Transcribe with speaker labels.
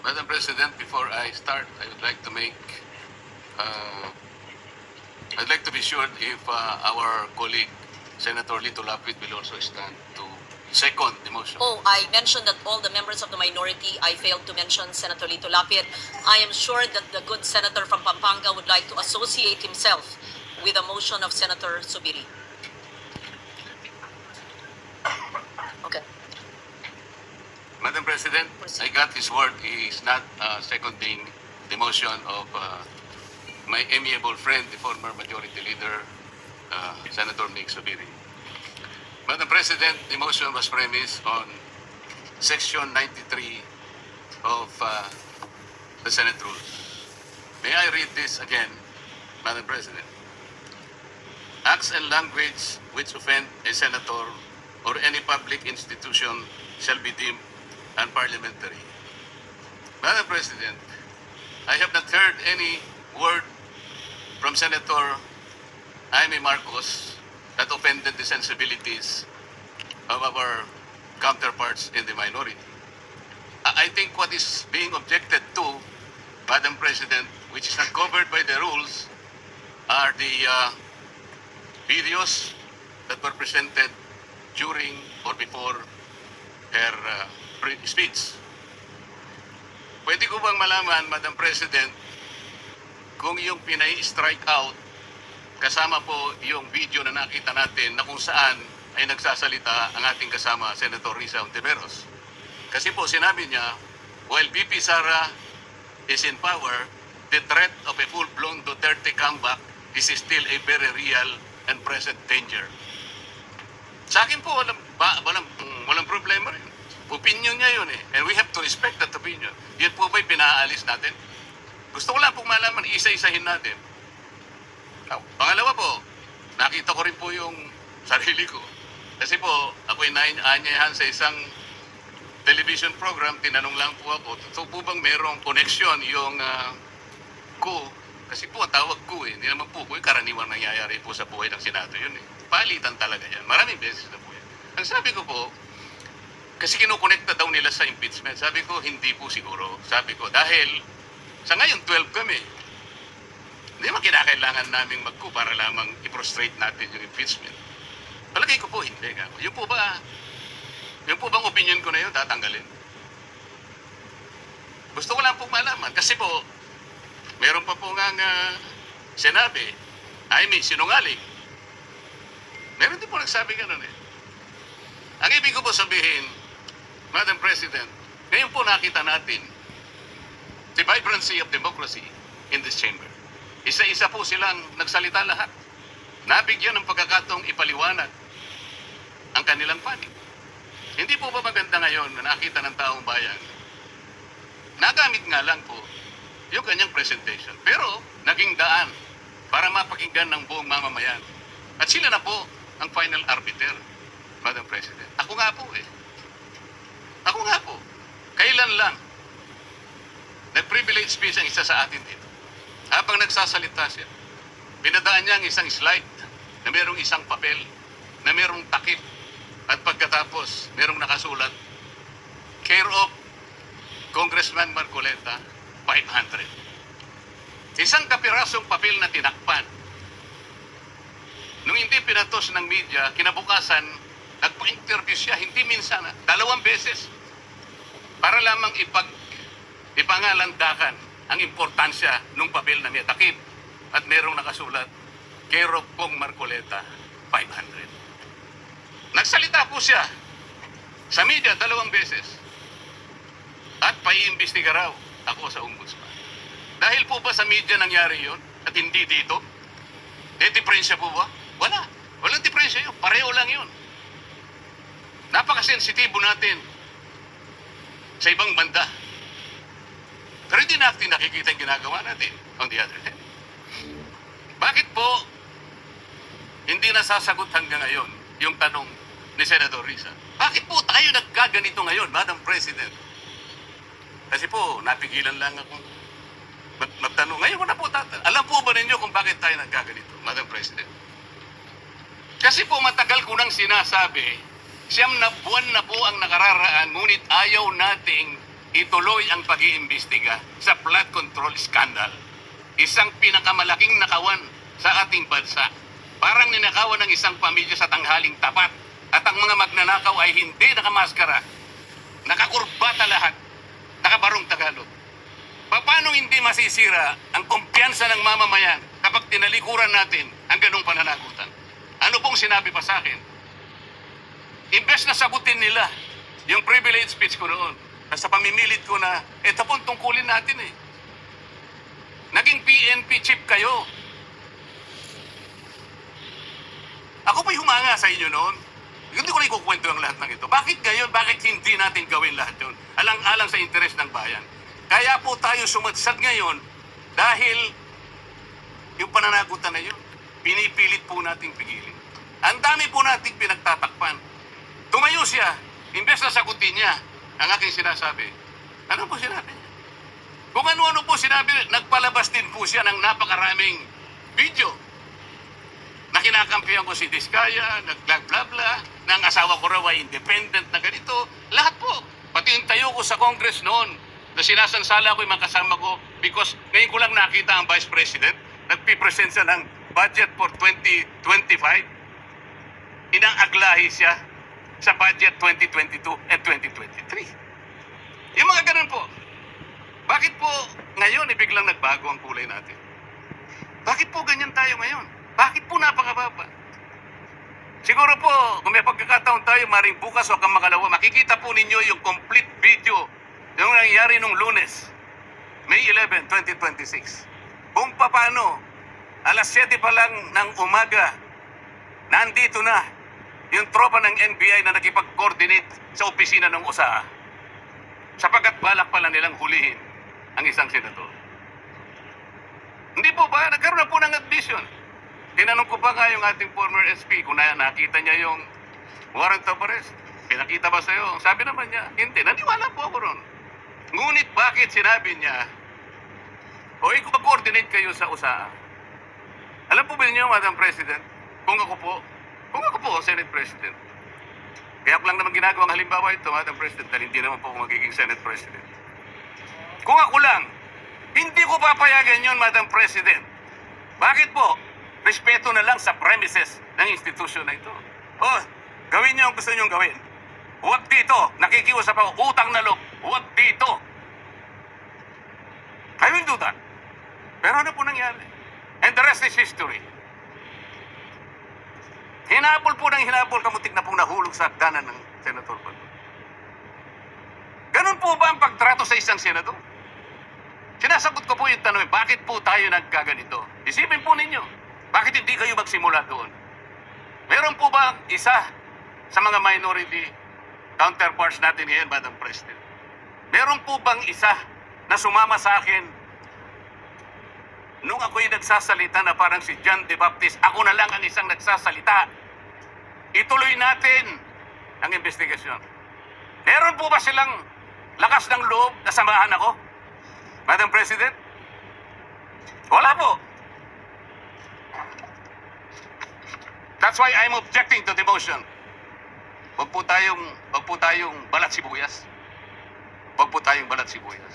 Speaker 1: Madam President, before I start, I would like to make, uh, I'd like to be sure if our colleague Senator Lito Lapid will also stand to second the motion.
Speaker 2: Oh, I mentioned that all the members of the minority, I failed to mention Senator Lito Lapid. I am sure that the good senator from Pampanga would like to associate himself with the motion of Senator Subiri. Okay.
Speaker 1: Madam President, I got his word. He is not seconding the motion of my amiable friend, the former Majority Leader, Senator Nick Subiri. Madam President, the motion was premised on Section 93 of the Senate Rules. May I read this again, Madam President? Acts and language which offend a senator or any public institution shall be deemed unparliamentary. Madam President, I have not heard any word from Senator Jaime Marcos that offended the sensibilities of our counterparts in the minority. I think what is being objected to, Madam President, which is not covered by the rules, are the videos that were presented during or before her speech. Pwede ko bang malaman, Madam President, kung yung pinai-strike out, kasama po yung video na nakita natin na kung saan ay nagsasalita ang ating kasama, Senator Risa Ontiveros. Kasi po sinabi niya, while VP Sara is in power, the threat of a full-blown Duterte comeback is still a very real and present danger. Sa akin po, walang problema rin. Opinion niya yun eh. And we have to respect that opinion. Yun po ba'y pinaalis natin? Gusto ko lang pong malaman, isa-isahin natin. Pangalawa po, nakita ko rin po yung sarili ko. Kasi po, ako'y naanyayahan sa isang television program, tinanong lang po ako, totoo po bang merong connection yung ko? Kasi po, tawag ko eh. Hindi naman po ko, karaniwang nangyayari po sa buhay ng Senado yun eh. Palitan talaga yan. Maraming beses na po yan. Ang sabi ko po, kasi kinukonekta daw nila sa impeachment. Sabi ko, hindi po siguro. Sabi ko, dahil sa ngayon 12 kami. Hindi naman kinakailangan naming magko para lamang i-prostrate natin yung impeachment. Palagay ko po, hindi. Yung po bang opinion ko na yun, tatanggalin? Gusto ko lang po malaman. Kasi po, meron pa po nga sinabi, I mean, sinungaling. Meron din po nagsabi ganun eh. Ang ibig ko po sabihin, Madam President, ngayon po nakita natin the vibrancy of democracy in this chamber. Isa-isa po silang nagsalita lahat. Nabigyan ng pagkakataong ipaliwanag ang kanilang panig. Hindi po ba maganda ngayon na nakita ng taong bayan? Nagamit nga lang po yung kanyang presentation. Pero naging daan para mapakinggan ng buong mamamayan. At sila na po ang final arbiter, Madam President. Ako nga po eh. Ako nga po. Kailan lang nag-privilege speech ang isa sa atin dito. Habang nagsasalita siya, pinadaan niya ang isang slide na merong isang papel, na merong takip, at pagkatapos merong nakasulat, care of Congressman Marcoleta, 500. Isang kapirasong papel na tinakpan. Nung hindi pinatos ng media, kinabukasan, nagpa-interview siya, hindi minsan, 2 beses, para lamang ipangalandakan ang importansya ng papel na may takip at merong nakasulat, care of Kong Marcoleta, 500. Nagsalita po siya sa media 2 beses at paiimbestiga raw ako sa ombudsman. Dahil po ba sa media nangyari yun at hindi dito? Diferensya po ba? Wala. Walang diferensya yun. Pareho lang yun. Napakasensitibo natin sa ibang banda. Pero hindi natin nakikita yung ginagawa natin on the other hand. Bakit po hindi nasasagot hanggang ngayon yung tanong ni Senator Risa? Bakit po tayo nagkaganito ngayon, Madam President? Kasi po, napigilan lang akong magtanong. Ngayon ko na po alam po ba ninyo kung bakit tayo nagkaganito, Madam President? Kasi po matagal ko nang sinasabi, 9 buwan na po ang nakararaan, ngunit ayaw nating ituloy ang pag-iimbestiga sa flood control scandal. Isang pinakamalaking nakawan sa ating bansa. Parang ninakawan ng isang pamilya sa tanghaling tapat. At ang mga magnanakaw ay hindi nakamaskara. Nakakurbata lahat. Nakabarong Tagalog. Paano hindi masisira ang kumpiyansa ng mamamayan kapag tinalikuran natin ang ganong pananagutan? Ano pong sinabi pa sa akin? Imbes na sagutin nila yung privilege speech ko noon, sa pamimilit ko na, ito pong tungkulin natin eh. Naging PNP chief kayo. Ako po'y humanga sa inyo noon. Hindi ko na ikukwento ang lahat ng ito. Bakit ngayon? Bakit hindi natin gawin lahat yun? Alang-alang sa interes ng bayan. Kaya po tayo sumadsad ngayon dahil yung pananagutan na yun, pinipilit po nating pigilin. Ang dami po nating pinagtatakpan. Tumayo siya, imbes na sagutin niya ang aking sinasabi. Ano po sinabi niya? Kung ano-ano po sinabi, nagpalabas din po siya ng napakaraming video na kinakampihan ko si Diskaya, nag-bla-bla-bla, na ang asawa ko raw ay independent na ganito. Lahat po. Pati yung tayo ko sa Congress noon, na sinasansala ko yung mga kasama ko because ngayon ko lang nakita ang Vice President, nagpipresent siya ng budget for 2025. Inaaglahi siya sa budget 2022 and 2023. Yung mga ganun po. Bakit po ngayon biglang nagbago ang kulay natin? Bakit po ganyan tayo ngayon? Bakit po napakababa? Siguro po, kung may pagkakataon tayo, maring bukas o kang makalawa, makikita po ninyo yung complete video yung nangyari nung Lunes, May 11, 2026. Kung paano, alas 7 pa lang ng umaga, nandito na yung tropa ng NBI na nakipag-coordinate sa opisina ng USAA. Sapagkat balak pala nilang hulihin ang isang senador. Hindi po ba? Nagkaroon na po ng admission. Tinanong ko pa nga yung ating former SP kung nakita niya yung warrant of arrest. Pinakita ba sa'yo? Sabi naman niya, hindi. Naniwala po ako ron. Ngunit bakit sinabi niya, o i-coordinate kayo sa USAA? Alam po ba niyo, Madam President, kung ako po, Senate President, kaya ko lang naman ginagawang halimbawa ito, Madam President, dahil hindi naman po ako magiging Senate President. Kung ako lang, hindi ko papayagan yun, Madam President. Bakit po? Respeto na lang sa premises ng institusyon na ito. Oh, gawin niyo ang gusto niyong gawin. Huwag dito. Nakikiusap ako. Utang na loob. Huwag dito. I will do that. Pero ano po nangyari? And the rest is history. Hinabol po ng hinabol, kamutik na pong nahulog sa hagdanan ng Senator Bato. Ganun po ba ang pagtrato sa isang senador? Sinasagot ko po yung tanong, bakit po tayo nagkaganito? Isipin po ninyo, bakit hindi kayo magsimula doon? Meron po ba isa sa mga minority counterparts natin ngayon, Madam President? Meron po bang isa na sumama sa akin nung ako'y nagsasalita na parang si John the Baptist, ako na lang ang isang nagsasalita. Ituloy natin ang investigasyon. Meron po ba silang lakas ng loob na samahan ako, Madam President? Wala po. That's why I'm objecting to the motion. Wag po tayong balat sibuyas. Wag po tayong balat sibuyas.